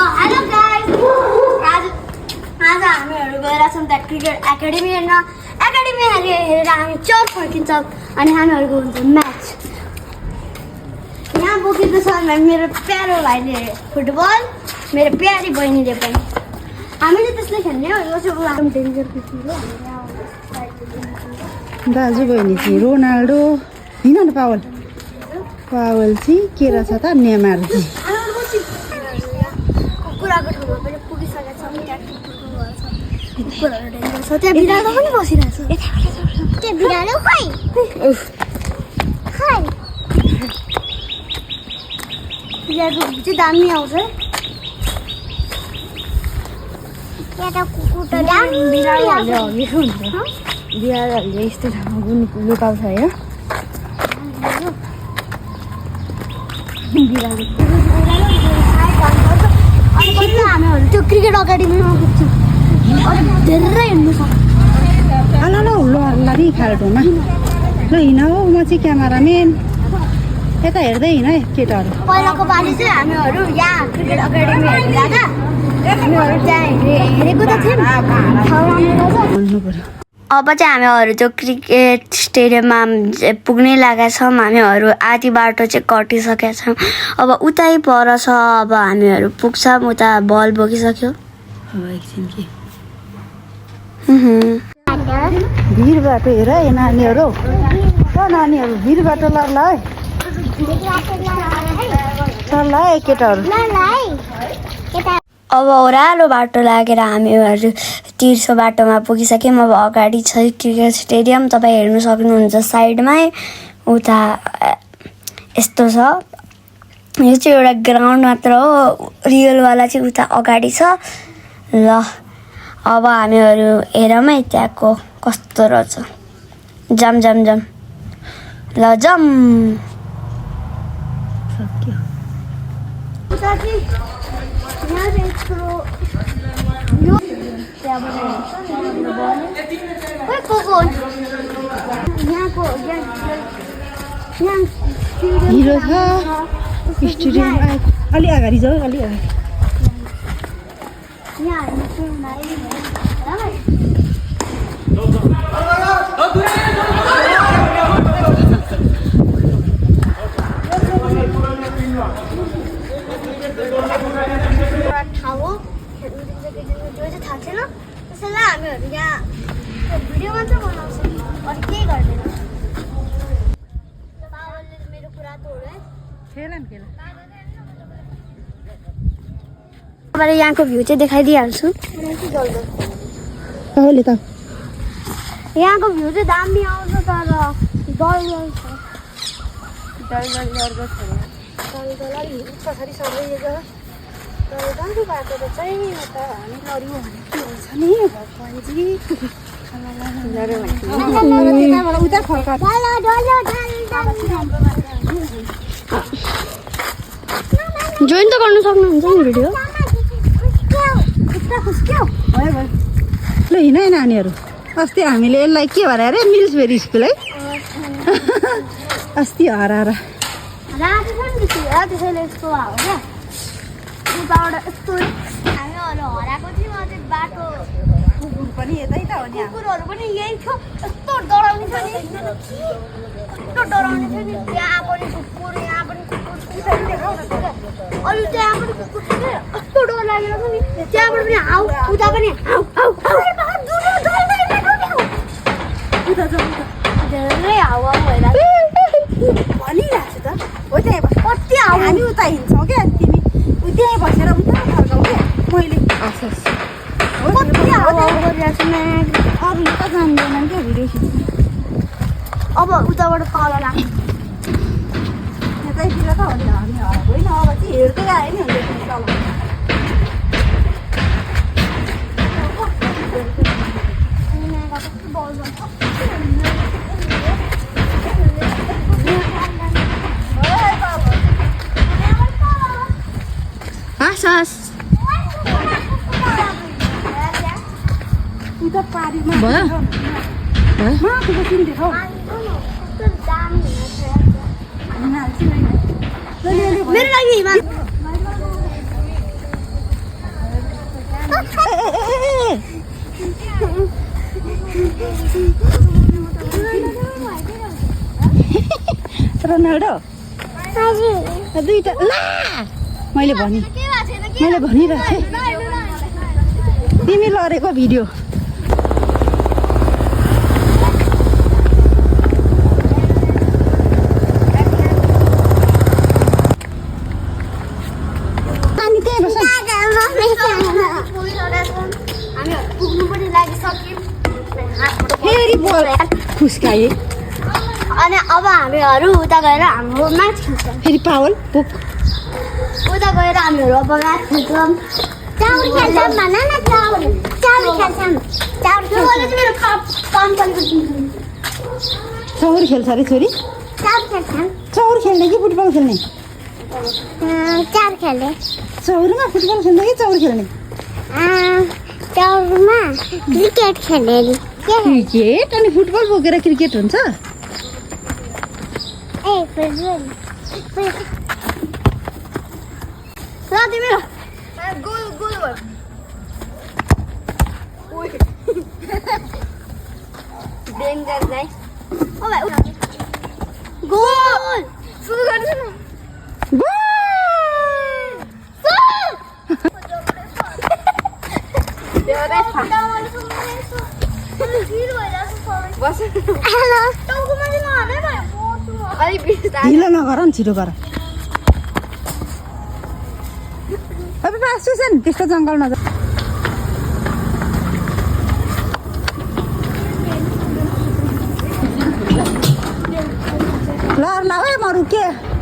hello guys आज हामीहरू गएर छौँ त्यहाँ क्रिकेट एकाडेमी हेर्न एकाडेमी हेरेर हामी चर्च फर्किन्छौँ अनि हामीहरूको हुन्छ म्याच यहाँ बोकेको छ मेरो प्यारो भाइले फुटबल मेरो प्यारी बहिनीले पनि हामीले त्यसले खेल्ने हो यो चाहिँ डेन्जर दाजु बहिनी चाहिँ रोनाल्डो हिँड न पावल पावल चाहिँ के रहेछ त नेमार चाहिँ कुकुराको ठाउँमा पनि पुगिसकेको छौँ त्यहाँ कुकुरहरू डेन्जर छ त्यहाँ बिरालो पनि बसिरहेको छ त्यहाँ बिरालो खै खै बिरालो चाहिँ दामी आउँछ त्यहाँ त कुकुर त दामी बिरालोहरूले हगेको हुन्छ बिरालोहरूले यस्तो ठाउँमा लुकाउँछ है बिरालो हामीहरू त्यो क्रिकेट एकाडेमीमा पुग्छौँ धेरै हिँड्नु छ ल हुल्लो हल्लारी खाल्टोमा ल हिँड हौ म चाहिँ क्यामेराम्यान यता हेर्दै हिँड है केटाहरू पहिलाको पालि चाहिँ हामीहरू यहाँ क्रिकेट एकाडेमी हेर्नु जाँदा हामीहरू त्यहाँ हेरेको त थियौँ भन्नु पर्यो अब चाहिँ हामीहरू त्यो क्रिकेट स्टेडियममा पुग्नै लागेका छौँ हामीहरू आधी बाटो चाहिँ कटिसकेका छौँ अब उतै पर छ अब हामीहरू पुग्छौँ उता बल बोकिसक्यो एकछिन के भिर बाटो हेर है नानीहरू नानीहरू भिर बाटो ल है ल है केटाहरू अब ओह्रालो बाटो लागेर हामीहरू तिर्सो बाटोमा पुगिसक्यौँ अब अगाडि छ क्रिकेट स्टेडियम तपाईँ हेर्नु सक्नुहुन्छ साइडमै उता यस्तो छ यो चाहिँ एउटा ग्राउन्ड मात्र हो रियलवाला चाहिँ उता अगाडि छ ल अब हामीहरू हेरौँ है त्यहाँको कस्तो रहेछ जाम जाम जाम ल जाम सक्यो हिरो छ स्टेडियम अलि अगाडि जाऊ अलि अगाडि ठाउँ हो हेर्नु दिन्छ कि जो चाहिँ थाहा छैन त्यसैलाई हामीहरू यहाँ भिडियो मात्र बनाउँछौँ अरू केही गर्दैन बाबाले मेरो कुरा तोड्यो है तपाईँले यहाँको भ्यू चाहिँ देखाइदिइहाल्छु कहिले त यहाँको भ्यू चाहिँ दामी आउँछ तर डर छ पछाडि सर्दै गाडी बाटो त चाहिँ त हामी लड्यौँ भने के हुन्छ नि भगवान्जी उता फर्का जोइन त गर्नु सक्नुहुन्छ नि भिडियो ल हिँड है नानीहरू अस्ति हामीले यसलाई के भएर अरे मिल्सबेरी स्कुल है अस्ति हराएर रातो छ नि त्यसैले यस्तो हो क्या उताबाट यस्तो हामीहरू हराएको थियौँ अझै बाटो कुकुर पनि यतै त हो नि कुकुरहरू पनि यही थियो यस्तो डराउने छ नि यस्तो डराउने थियो नि त्यहाँ पनि कुकुर यहाँ पनि कुकुर अरू त्यहाँ पनि कुकुर छ क्या यस्तो डर लागेर छ नि त्यहाँबाट पनि आऊ उता पनि आऊ आऊ धेरै हावा भइरहेको भनिरहेको छु त हो त्यहीँ कति हावा हामी उता हिँड्छौँ क्या तिमी त्यहीँ बसेर उता फर्काउ क्या मैले कति हावा गरिरहेको छ अरूले त जान्दैनन् क्या भिडियो खिच्नु अब उताबाट तल लाग्छ यतैतिर त हो नि हामी होइन अब चाहिँ हेर्दै आयो नि हुन्छ तल भयो मेरो लागि रोनाल्डो दुईटा ला मैले भनिरहेको थिएँ तिमी लडेको भिडियो अनि त्यही बस फेरि बल खुस्काए अनि अब हामीहरू उता गएर हाम्रो म्याच खेल्छौँ फेरि पावल पुक उता गएर हामीहरू अब म्याच खेल्छौँ चाउर खेल्छौँ भन न चाउर खेल्छौँ मेरो काम चौर खेल्छ अरे छोरी चाउर खेल्छौँ चौर खेल्ने कि फुटबल खेल्ने चाउर खेल्ने चौरमा फुटबल खेल्ने कि चौर खेल्ने चाउरमा क्रिकेट खेल्ने क्रिकेट अनि फुटबल बोकेर क्रिकेट हुन्छ ए फुटबल ल तिमी गोल गोल डेन्जर गाइस ओ भाइ गोल सुरु गर्नु न ढिलो नगर नि छिटो गर अब सुसन त्यस्तो जङ्गल नजा ल है म रुके